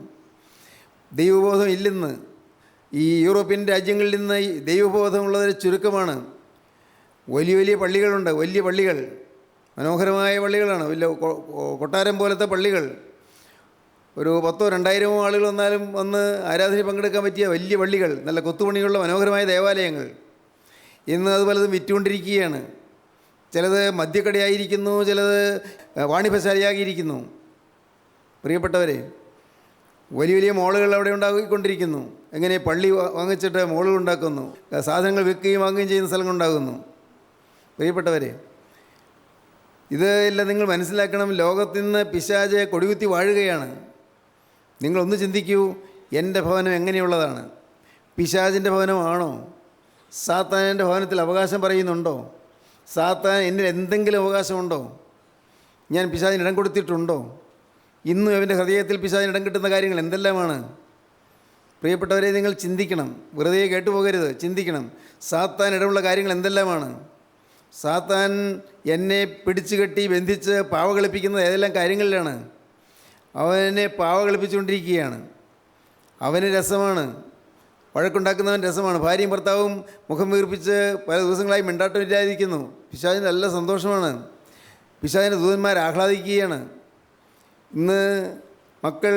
ദൈവബോധം ഇല്ലെന്ന് ഈ യൂറോപ്യൻ രാജ്യങ്ങളിൽ നിന്ന് ദൈവബോധമുള്ളതൊരു ചുരുക്കമാണ്. വലിയ പള്ളികളുണ്ട്, വലിയ പള്ളികൾ, മനോഹരമായ പള്ളികളാണ്, വലിയ കൊട്ടാരം പോലത്തെ പള്ളികൾ. ഒരു 10,000-2,000 ആളുകൾ വന്ന് ആരാധനയിൽ പങ്കെടുക്കാൻ പറ്റിയ വലിയ പള്ളികൾ, നല്ല കൊത്തുപണികളുള്ള മനോഹരമായ ദേവാലയങ്ങൾ. ഇന്ന് അത് പലതും വിറ്റുകൊണ്ടിരിക്കുകയാണ്. ചിലത് മദ്യക്കടയായിരിക്കുന്നു, ചിലത് വാണിഭശാലയാകിയിരിക്കുന്നു. പ്രിയപ്പെട്ടവരെ, വലിയ മോളുകൾ അവിടെ ഉണ്ടാക്കിക്കൊണ്ടിരിക്കുന്നു. എങ്ങനെ പള്ളി വാങ്ങിച്ചിട്ട് മോളുകൾ ഉണ്ടാക്കുന്നു, സാധനങ്ങൾ വിൽക്കുകയും വാങ്ങുകയും ചെയ്യുന്ന സ്ഥലങ്ങളുണ്ടാകുന്നു. പ്രിയപ്പെട്ടവരെ, ഇതെല്ലാം നിങ്ങൾ മനസ്സിലാക്കണം. ലോകത്തിൽ നിന്ന് പിശാച് കൊടികുത്തി വാഴുകയാണ്. നിങ്ങളൊന്ന് ചിന്തിക്കൂ, എൻ്റെ ഭവനം എങ്ങനെയുള്ളതാണ്? പിശാചിൻ്റെ ഭവനമാണോ? സാത്താൻ്റെ ഭവനത്തിൽ അവകാശം പറയുന്നുണ്ടോ? സാത്താൻ എന്നിൽ എന്തെങ്കിലും അവകാശമുണ്ടോ? ഞാൻ പിശാചിന് ഇടം കൊടുത്തിട്ടുണ്ടോ? ഇന്നും അവൻ്റെ ഹൃദയത്തിൽ പിശാചിന് ഇടം കിട്ടുന്ന കാര്യങ്ങൾ എന്തെല്ലാമാണ്? പ്രിയപ്പെട്ടവരെ, നിങ്ങൾ ചിന്തിക്കണം, വെറുതെ കേട്ടുപോകരുത്, ചിന്തിക്കണം. സാത്താൻ ഇടമുള്ള കാര്യങ്ങൾ എന്തെല്ലാമാണ്? സാത്താൻ എന്നെ പിടിച്ചു കെട്ടി ബന്ധിച്ച് പാവ കളിപ്പിക്കുന്നത് ഏതെല്ലാം കാര്യങ്ങളിലാണ്? അവനെ പാവ കളിപ്പിച്ചുകൊണ്ടിരിക്കുകയാണ്. അവന് രസമാണ്, വഴക്കുണ്ടാക്കുന്നവൻ രസമാണ്. ഭാര്യയും ഭർത്താവും മുഖം വീർപ്പിച്ച് പല ദിവസങ്ങളായി മിണ്ടാട്ടമില്ലാതിരിക്കുന്നു. പിശാചിന് നല്ല സന്തോഷമാണ്. പിശാചിൻ്റെ ദൂതന്മാർ ആഹ്ലാദിക്കുകയാണ്. ഇന്ന് മക്കൾ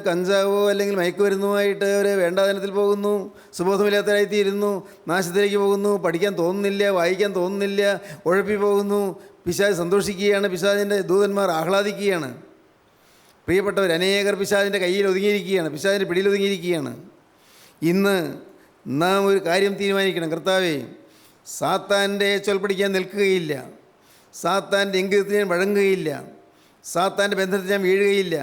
കഞ്ചാവോ അല്ലെങ്കിൽ മയക്കുമരുന്നുമായിട്ട് ഒരു വേണ്ടാതനത്തിൽ പോകുന്നു, സുബോധമില്ലാത്തവരായിത്തീരുന്നു, നാശത്തിലേക്ക് പോകുന്നു, പഠിക്കാൻ തോന്നുന്നില്ല, വായിക്കാൻ തോന്നുന്നില്ല, ഉഴപ്പി പോകുന്നു. പിശാച് സന്തോഷിക്കുകയാണ്, പിശാചിൻ്റെ ദൂതന്മാർ ആഹ്ലാദിക്കുകയാണ്. പ്രിയപ്പെട്ടവർ, അനേകർ പിശാചിൻ്റെ കയ്യിൽ ഒതുങ്ങിയിരിക്കുകയാണ്, പിശാചിൻ്റെ പിടിയിൽ ഒതുങ്ങിയിരിക്കുകയാണ്. ഇന്ന് നാം ഒരു കാര്യം തീരുമാനിക്കണം. കർത്താവേ, സാത്താൻ്റെ ചൊൽപ്പടിക്കാൻ നിൽക്കുകയില്ല, സാത്താൻ്റെ ഇംഗിതത്തിന് ഞാൻ വഴങ്ങുകയില്ല, സാത്താൻ്റെ ബന്ധത്തിൽ ഞാൻ വീഴുകയില്ല.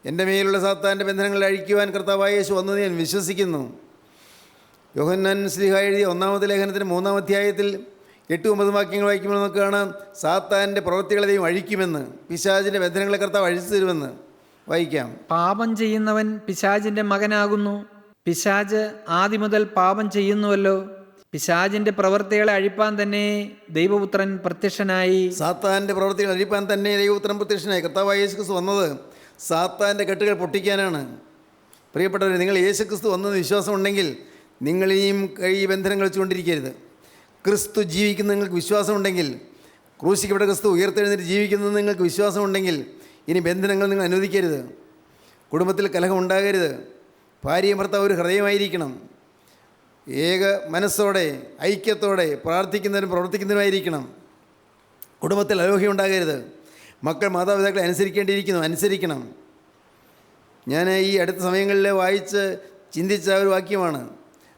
എൻ്റെ മേലുള്ള സാത്താൻ്റെ ബന്ധനങ്ങൾ അഴിക്കുവാൻ കർത്താവായ യേശു വന്നത് ഞാൻ വിശ്വസിക്കുന്നു. യോഹന്നാൻ ശ്ലീഹ എഴുതിയ 1-ാമത്തെ ലേഖനത്തിന് 3-ാം അധ്യായത്തിൽ 8-9 വാക്യങ്ങൾ വായിക്കുമ്പോൾ നമുക്ക് കാണാം, സാത്താൻ്റെ പ്രവൃത്തികളെ ദൈവം അഴിക്കുമെന്ന്, പിശാചിൻ്റെ ബന്ധനങ്ങളെ കർത്താവ് അഴിച്ചു തരുമെന്ന് വായിക്കാം. പാപം ചെയ്യുന്നവൻ പിശാചിൻ്റെ മകനാകുന്നു. പിശാച് ആദ്യം മുതൽ പാപം ചെയ്യുന്നുവല്ലോ. പിശാചിൻ്റെ പ്രവൃത്തികളെ അഴിപ്പാൻ തന്നെ ദൈവപുത്രൻ പ്രത്യക്ഷനായി. സാത്താൻ്റെ പ്രവൃത്തികൾ അഴിപ്പാൻ തന്നെ ദൈവപുത്രൻ പ്രത്യക്ഷനായി. കർത്താവായ യേശുക്രിസ്തു വന്നത് സാത്താൻ്റെ കെട്ടുകൾ പൊട്ടിക്കാനാണ്. പ്രിയപ്പെട്ടവർ, നിങ്ങൾ യേശുക്രിസ്തു വന്നത് വിശ്വാസമുണ്ടെങ്കിൽ നിങ്ങൾ ഈ ബന്ധനങ്ങൾ വെച്ചുകൊണ്ടിരിക്കരുത്. ക്രിസ്തു ജീവിക്കുന്ന നിങ്ങൾക്ക് വിശ്വാസമുണ്ടെങ്കിൽ ക്രൂശിക്കപ്പെട്ട ക്രിസ്തു ഉയർത്തെഴുന്നേറ്റ് ജീവിക്കുന്നത് നിങ്ങൾക്ക് വിശ്വാസമുണ്ടെങ്കിൽ ഇനി ബന്ധനങ്ങൾ നിങ്ങൾ അനുവദിക്കരുത്. കുടുംബത്തിൽ കലഹം ഉണ്ടാകരുത്. ഭാര്യയും ഭർത്താവ് ഒരു ഹൃദയമായിരിക്കണം. ഏക മനസ്സോടെ ഐക്യത്തോടെ പ്രാർത്ഥിക്കുന്നതിനും പ്രവർത്തിക്കുന്നതിനുമായിരിക്കണം. കുടുംബത്തിൽ അലോഹ്യം ഉണ്ടാകരുത്. മക്കൾ മാതാപിതാക്കളെ അനുസരിക്കണം. ഞാൻ ഈ അടുത്ത സമയങ്ങളിൽ വായിച്ച് ചിന്തിച്ച ഒരു വാക്യമാണ്.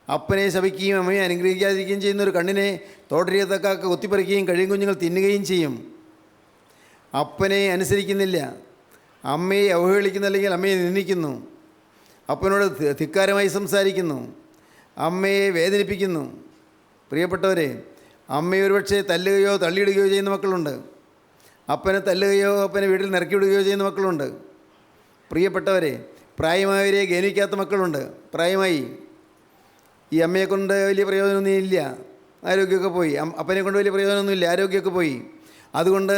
അപ്പനെ ശപിക്കുകയും അമ്മയെ അനുഗ്രഹിക്കാതിരിക്കുകയും ചെയ്യുന്ന ഒരു കണ്ണിനെ തോട്ടരിയത്തക്കാക്ക കൊത്തിപ്പറിക്കുകയും കഴിയും കുഞ്ഞുങ്ങൾ തിന്നുകയും ചെയ്യും. അപ്പനെ അനുസരിക്കുന്നില്ല, അമ്മയെ അവഹേളിക്കുന്നു, അല്ലെങ്കിൽ അമ്മയെ നിന്ദിക്കുന്നു, അപ്പനോട് ധിക്കാരമായി സംസാരിക്കുന്നു, അമ്മയെ വേദനിപ്പിക്കുന്നു. പ്രിയപ്പെട്ടവരെ, അമ്മയെ ഒരുപക്ഷെ തല്ലുകയോ തള്ളിയിടുകയോ ചെയ്യുന്ന മക്കളുണ്ട്. അപ്പനെ തല്ലുകയോ അപ്പനെ വീട്ടിൽ നിറക്കിവിടുകയോ ചെയ്യുന്ന മക്കളുണ്ട്. പ്രിയപ്പെട്ടവരെ, പ്രായമായവരെ ഗൗനിക്കാത്ത മക്കളുണ്ട്. പ്രായമായി ഈ അമ്മയെ കൊണ്ട് വലിയ പ്രയോജനമൊന്നും ഇല്ല, ആരോഗ്യമൊക്കെ പോയി. അപ്പനെ കൊണ്ട് വലിയ പ്രയോജനമൊന്നുമില്ല, ആരോഗ്യമൊക്കെ പോയി. അതുകൊണ്ട്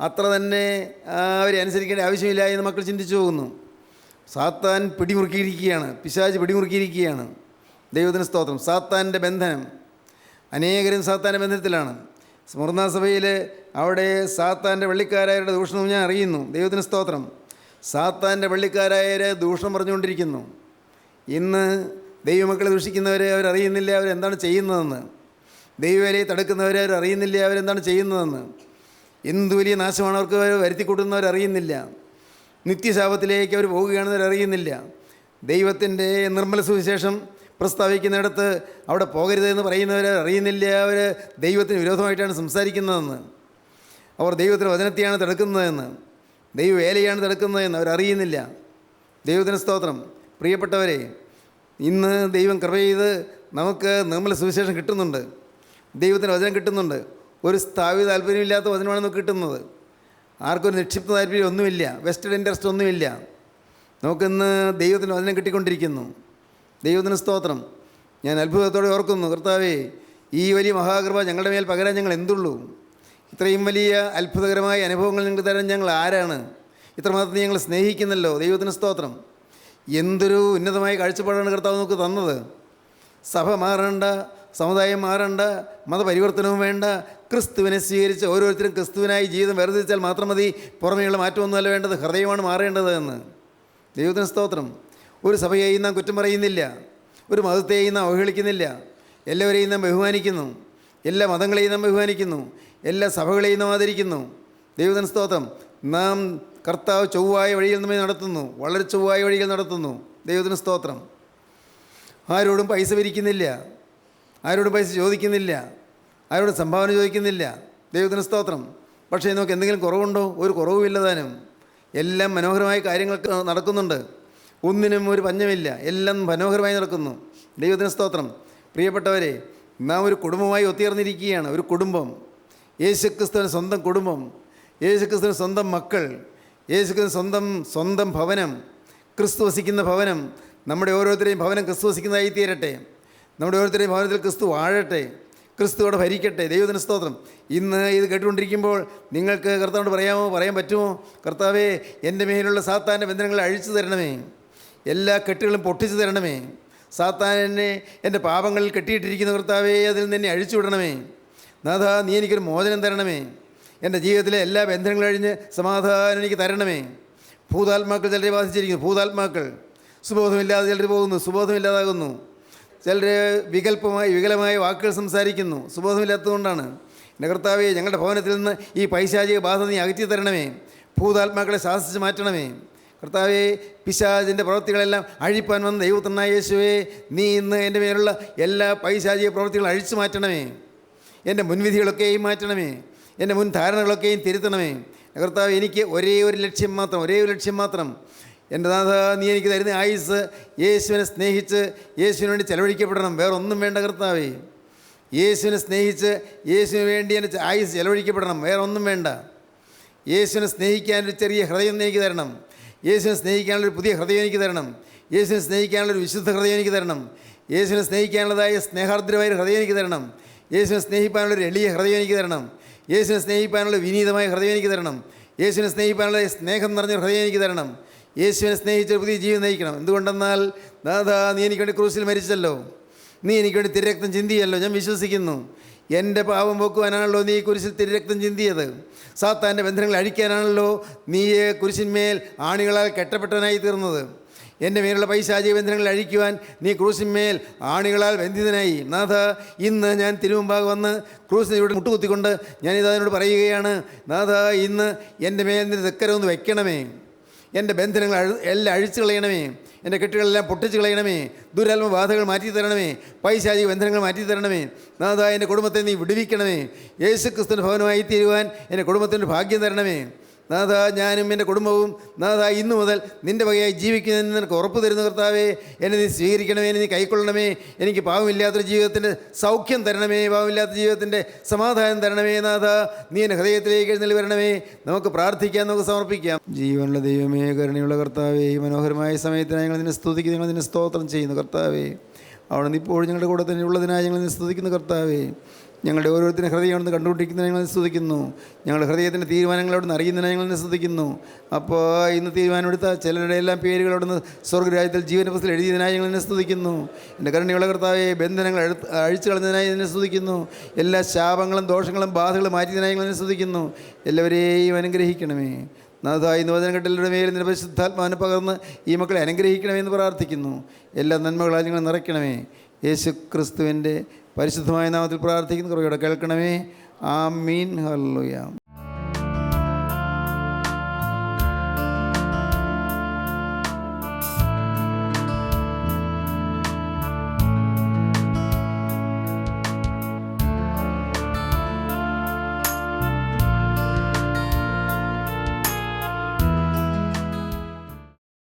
അത്ര തന്നെ അവരെ അനുസരിക്കേണ്ട ആവശ്യമില്ല എന്ന് മക്കൾ ചിന്തിച്ചു പോകുന്നു. സാത്താൻ പിടിമുറുക്കിയിരിക്കുകയാണ്, പിശാച് പിടിമുറുക്കിയിരിക്കുകയാണ്. ദൈവത്തിന് സ്തോത്രം. സാത്താൻ്റെ ബന്ധനം, അനേകരും സാത്താൻ്റെ ബന്ധനത്തിലാണ്. സ്മർണ സഭയിൽ അവിടെ സാത്താൻ്റെ വെള്ളിക്കാരായരുടെ ദൂഷണവും ഞാൻ അറിയുന്നു. ദൈവത്തിന് സ്തോത്രം. സാത്താൻ്റെ വെള്ളിക്കാരായവരെ ദൂഷണം പറഞ്ഞുകൊണ്ടിരിക്കുന്നു. ഇന്ന് ദൈവമക്കളെ ദൂഷിക്കുന്നവരെ അവരറിയുന്നില്ല അവരെന്താണ് ചെയ്യുന്നതെന്ന്. ദൈവവേലയെ തടുക്കുന്നവരെ അവരറിയുന്നില്ല അവരെന്താണ് ചെയ്യുന്നതെന്ന്. എന്ത് വലിയ നാശമാണ് അവർക്ക് വരുത്തിക്കൂട്ടുന്നവരറിയുന്നില്ല. നിത്യശാപത്തിലേക്ക് അവർ പോവുകയാണെന്നവരറിയുന്നില്ല. ദൈവത്തിൻ്റെ നിർമ്മല സുവിശേഷം പ്രസ്താവിക്കുന്നിടത്ത് അവിടെ പോകരുതെന്ന് പറയുന്നവർ അറിയുന്നില്ല അവർ ദൈവത്തിന് വിരോധമായിട്ടാണ് സംസാരിക്കുന്നതെന്ന്. അവർ ദൈവത്തിൻ്റെ വചനത്തെയാണ് തടുക്കുന്നതെന്ന്, ദൈവവേലയാണ് തടുക്കുന്നതെന്ന് അവരറിയുന്നില്ല. ദൈവത്തിന് സ്തോത്രം. പ്രിയപ്പെട്ടവരെ, ഇന്ന് ദൈവം കൃപ ചെയ്ത് നമുക്ക് നിർമ്മല സുവിശേഷം കിട്ടുന്നുണ്ട്, ദൈവത്തിൻ്റെ വചനം കിട്ടുന്നുണ്ട്. ഒരു സ്ഥാപിത താല്പര്യമില്ലാത്ത വചനമാണ് നമുക്ക് കിട്ടുന്നത്. ആർക്കൊരു നിക്ഷിപ്ത താല്പര്യം ഒന്നുമില്ല, വെസ്റ്റഡ് ഇൻട്രസ്റ്റ് ഒന്നുമില്ല. നമുക്കിന്ന് ദൈവത്തിൻ്റെ വചനം കിട്ടിക്കൊണ്ടിരിക്കുന്നു. ദൈവത്തിന് സ്തോത്രം. ഞാൻ അത്ഭുതത്തോടെ ഓർക്കുന്നു, കർത്താവേ, ഈ വലിയ മഹാകൃപ ഞങ്ങളുടെ മേൽ പകരാൻ ഞങ്ങൾ എന്തുള്ളൂ? ഇത്രയും വലിയ അത്ഭുതകരമായ അനുഭവങ്ങൾ ഞങ്ങൾക്ക് തരാൻ ഞങ്ങൾ ആരാണ്? ഇത്രമാത്രം ഞങ്ങൾ സ്നേഹിക്കുന്നല്ലോ. ദൈവത്തിന് സ്തോത്രം. എന്തൊരു ഉന്നതമായ കാഴ്ചപ്പാടാണ് കർത്താവ് നമുക്ക് തന്നത്. സഭ മാറേണ്ട, സമുദായം മാറേണ്ട, മതപരിവർത്തനവും വേണ്ട. ക്രിസ്തുവിനെ സ്വീകരിച്ച് ഓരോരുത്തരും ക്രിസ്തുവിനായി ജീവിതം വേർതിരിച്ചാൽ മാത്രം മതി. പുറമേയുള്ള മാറ്റമൊന്നുമല്ല വേണ്ടത്, ഹൃദയമാണ് മാറേണ്ടത് എന്ന്. ദൈവത്തിന് സ്തോത്രം. ഒരു സഭയെയും നാം കുറ്റം പറയുന്നില്ല, ഒരു മതത്തെയും നാം അവഹേളിക്കുന്നില്ല. എല്ലാവരെയും നാം ബഹുമാനിക്കുന്നു, എല്ലാ മതങ്ങളെയും നാം ബഹുമാനിക്കുന്നു, എല്ലാ സഭകളെയും നാം ആദരിക്കുന്നു. ദൈവത്തിന് സ്തോത്രം. നാം കർത്താവ് ചൊവ്വായ വഴിയിൽ നമ്മെ നടത്തുന്നു, വളരെ ചൊവ്വായ വഴികൾ നടത്തുന്നു. ദൈവത്തിന് സ്തോത്രം. ആരോടും പൈസ പിരിക്കുന്നില്ല, ആരോടും പൈസ ചോദിക്കുന്നില്ല, ആരോടും സംഭാവന ചോദിക്കുന്നില്ല. ദൈവത്തിന് സ്തോത്രം. പക്ഷേ നമുക്ക് എന്തെങ്കിലും കുറവുണ്ടോ? ഒരു കുറവുമില്ല താനും. എല്ലാം മനോഹരമായ കാര്യങ്ങൾ നടക്കുന്നുണ്ട്, ഒന്നിനും ഒരു പഞ്ഞമില്ല, എല്ലാം മനോഹരമായി നടക്കുന്നു. ദൈവത്തിന് സ്തോത്രം. പ്രിയപ്പെട്ടവരെ, നാം ഒരു കുടുംബമായി ഒത്തുചേർന്നിരിക്കുകയാണ്. ഒരു കുടുംബം, യേശുക്രിസ്തുവിന് സ്വന്തം കുടുംബം, യേശുക്രിസ്തുവിന് സ്വന്തം മക്കൾ, യേശുക്രിസ്തുവിന് സ്വന്തം ഭവനം, ക്രിസ്തു വസിക്കുന്ന ഭവനം. നമ്മുടെ ഓരോരുത്തരെയും ഭവനം ക്രിസ്തു വസിക്കുന്നതായി തീരട്ടെ. നമ്മുടെ ഓരോരുത്തരെയും ഭവനത്തിൽ ക്രിസ്തു വാഴട്ടെ, ക്രിസ്തുവോടെ ഭരിക്കട്ടെ. ദൈവത്തിന് സ്തോത്രം. ഇന്ന് ഇത് കേട്ടുകൊണ്ടിരിക്കുമ്പോൾ നിങ്ങൾക്ക് കർത്താവിനോട് പറയാൻ പറ്റുമോ? കർത്താവേ, എൻ്റെ മേലുള്ള സാത്താൻ്റെ ബന്ധനങ്ങളെ അഴിച്ചു തരണമേ, എല്ലാ കെട്ടുകളും പൊട്ടിച്ചു തരണമേ. സാത്താൻ എന്നെ എൻ്റെ പാപങ്ങളിൽ കെട്ടിയിട്ടിരിക്കുന്ന കർത്താവേ, അതിൽ നിന്ന് എന്നെ അഴിച്ചു വിടണമേ. നാഥ, നീ എനിക്കൊരു മോചനം തരണമേ. എൻ്റെ ജീവിതത്തിലെ എല്ലാ ബന്ധനങ്ങളും കഴിഞ്ഞ് സമാധാനം എനിക്ക് തരണമേ. ഭൂതാത്മാക്കൾ ചിലരെ ബാധിച്ചിരിക്കുന്നു. ഭൂതാത്മാക്കൾ സുബോധമില്ലാതെ ചിലർ പോകുന്നു, സുബോധമില്ലാതാകുന്നു. ചിലർ വികലമായ വാക്കുകൾ സംസാരിക്കുന്നു, സുബോധമില്ലാത്തതുകൊണ്ടാണ്. എൻ്റെ കർത്താവേ, ഞങ്ങളുടെ ഭവനത്തിൽ നിന്ന് ഈ പൈശാചിക ബാധ നീ അകറ്റി തരണമേ. ഭൂതാത്മാക്കളെ ശാസിച്ച് മാറ്റണമേ. കർത്താവേ, പിശാചിൻ്റെ പ്രവൃത്തികളെല്ലാം അഴിപ്പാൻ വന്ന ദൈവത്തിനായ യേശുവേ, നീ ഇന്ന് എൻ്റെ മേലുള്ള എല്ലാ പൈശാചിക പ്രവൃത്തികളും അഴിച്ചു മാറ്റണമേ. എൻ്റെ മുൻവിധികളൊക്കെയും മാറ്റണമേ, എൻ്റെ മുൻ ധാരണകളൊക്കെയും തിരുത്തണമേ. കർത്താവ്, എനിക്ക് ഒരേ ഒരു ലക്ഷ്യം മാത്രം. എൻ്റെ നാഥ, നീ എനിക്ക് തരുന്ന ആയുസ് യേശുവിനെ സ്നേഹിച്ച് യേശുവിന് വേണ്ടി ചെലവഴിക്കപ്പെടണം, വേറെ ഒന്നും വേണ്ട കർത്താവേ. യേശുവിനെ സ്നേഹിച്ച് യേശുവിന് വേണ്ടി എൻ്റെ ആയുസ് ചെലവഴിക്കപ്പെടണം, വേറെ ഒന്നും വേണ്ട. യേശുവിനെ സ്നേഹിക്കാനൊരു ചെറിയ ഹൃദയം എനിക്ക് തരണം, യേശുവിനെ സ്നേഹിക്കാനുള്ളൊരു പുതിയ ഹൃദയം എനിക്ക് തരണം, യേശുവിനെ സ്നേഹിക്കാനുള്ളൊരു വിശുദ്ധ ഹൃദയം എനിക്ക് തരണം, യേശുവിനെ സ്നേഹിക്കാനുള്ളതായ സ്നേഹാർദ്രമായ ഹൃദയം എനിക്ക് തരണം, യേശുവിനെ സ്നേഹിക്കാനുള്ളൊരു എളിയ ഹൃദയം എനിക്ക് തരണം, യേശുവിനെ സ്നേഹിക്കാനുള്ള വിനീതമായ ഹൃദയം എനിക്ക് തരണം, യേശുവിനെ സ്നേഹിക്കാനുള്ള സ്നേഹം നിറഞ്ഞ ഹൃദയം എനിക്ക് തരണം. യേശുവിനെ സ്നേഹിച്ച് പുതിയ ജീവിതം നയിക്കണം. എന്തുകൊണ്ടെന്നാൽ, നാഥാ, നീ എനിക്ക് വേണ്ടി ക്രൂസിൽ മരിച്ചല്ലോ, നീ എനിക്ക് വേണ്ടി തിരരക്തം ചിന്തിയല്ലോ. ഞാൻ വിശ്വസിക്കുന്നു എൻ്റെ പാപം പോക്കുവാനാണല്ലോ നീ കുരിശിൽ തിരുരക്തം ചിന്തിയത്. സാത്താൻ്റെ ബന്ധനങ്ങൾ അഴിക്കാനാണല്ലോ നീ കുരിശിന്മേൽ ആണികളാൽ കെട്ടപ്പെട്ടവനായി തീർന്നത്. എൻ്റെ മേലുള്ള പൈശാചിക ബന്ധനങ്ങൾ അഴിക്കുവാൻ നീ ക്രൂശിന്മേൽ ആണികളാൽ ബന്ധിതനായി. നാഥ, ഇന്ന് ഞാൻ തിരുമുമ്പാകെ വന്ന് ക്രൂശിനോട് മുട്ടുകുത്തിക്കൊണ്ട് ഞാനിത് അതിനോട് പറയുകയാണ്, നാഥ, ഇന്ന് എൻ്റെ മേൽ നിന്റെ തെക്കരമൊന്ന് വെക്കണമേ. എൻ്റെ ബന്ധനങ്ങൾ എല്ലാം അഴിച്ചു കളയണമേ. എൻ്റെ കെട്ടുകളെല്ലാം പൊട്ടിച്ച് കളയണമേ. ദുരാത്മബാധകൾ മാറ്റി തരണമേ. പൈശാചിക ബന്ധനങ്ങൾ മാറ്റി തരണമേ. നാഥ, എൻ്റെ കുടുംബത്തെ നീ വിടുവിക്കണമേ. യേശു ക്രിസ്തുവിൻ്റെ ഭവനമായി തീരുവാൻ എൻ്റെ കുടുംബത്തിൻ്റെ ഭാഗ്യം തരണമേ. നാഥ, ഞാനും എൻ്റെ കുടുംബവും നാഥ ഇന്നു മുതൽ നിൻ്റെ വകയായി ജീവിക്കുന്നതിന് നിനക്ക് ഉറപ്പ് തരുന്ന കർത്താവേ, എന്നെ നീ സ്വീകരിക്കണമേ, എന്നെ നീ കൈക്കൊള്ളണമേ. എനിക്ക് പാവമില്ലാത്തൊരു ജീവിതത്തിൻ്റെ സൗഖ്യം തരണമേ, പാവമില്ലാത്ത ജീവിതത്തിൻ്റെ സമാധാനം തരണമേ. നാഥ, നീ എൻ്റെ ഹൃദയത്തിലേക്ക് എഴുന്നള്ളി വരണമേ. നമുക്ക് പ്രാർത്ഥിക്കാം, നമുക്ക് സമർപ്പിക്കാം. ജീവനുള്ള ദൈവമേ, കരുണയുള്ള കർത്താവേ, ഈ മനോഹരമായ സമയത്തിന് ഞങ്ങൾ നിന്നെ സ്തുതിക്കുന്നു, ഞങ്ങൾ നിന്നെ സ്തോത്രം ചെയ്യുന്നു കർത്താവേ. അവിടെ നിന്ന് ഇപ്പോഴും ഞങ്ങളുടെ കൂടെ തന്നെ ഉള്ളതിനായി ഞങ്ങൾ നിന്നെ സ്തുതിക്കുന്നു കർത്താവേ. ഞങ്ങളുടെ ഓരോരുത്തരും ഹൃദയം അവിടുന്ന് കണ്ടുകൊണ്ടിരിക്കുന്നതിനെ ഞങ്ങൾ സ്തുതിക്കുന്നു. ഞങ്ങളുടെ ഹൃദയത്തിൻ്റെ തീരുമാനങ്ങൾ അവിടുന്ന് അറിയുന്നതിനെ ഞങ്ങൾ സ്തുതിക്കുന്നു. അപ്പോൾ ഇന്ന് തീരുമാനമെടുത്ത ചിലരുടെ എല്ലാം പേരുകൾ അവിടുന്ന് സ്വർഗ്ഗരാജ്യത്തിൽ ജീവന പുസ്തകത്തിൽ എഴുതിയതിനായി ഞങ്ങൾ സ്തുതിക്കുന്നു. എൻ്റെ കരുണയുള്ള കർത്താവേ, ബന്ധനങ്ങൾ അഴിച്ചു കളഞ്ഞതിനായി എന്നെ സ്തുതിക്കുന്നു. എല്ലാ ശാപങ്ങളും ദോഷങ്ങളും ബാധകളും മാറ്റിയതിനായി ഞങ്ങൾ സ്തുതിക്കുന്നു. എല്ലാവരെയും അനുഗ്രഹിക്കണമേ. നാഥ, ഇന്ന് വചനക്കെട്ടിലൂടെ മേൽ നിന്റെ പരിശുദ്ധാത്മാവിനെ പകർന്ന് ഈ മക്കളെ അനുഗ്രഹിക്കണമെന്ന് പ്രാർത്ഥിക്കുന്നു. എല്ലാ നന്മകളാൽ നിങ്ങൾ നിറയ്ക്കണമേ. യേശു ക്രിസ്തുവിൻ്റെ പരിശുദ്ധമായ നാമത്തിൽ പ്രാർത്ഥിക്കുന്ന കുറയോടെ കേൾക്കണമേ. ആമീൻ. ഹല്ലേലൂയ.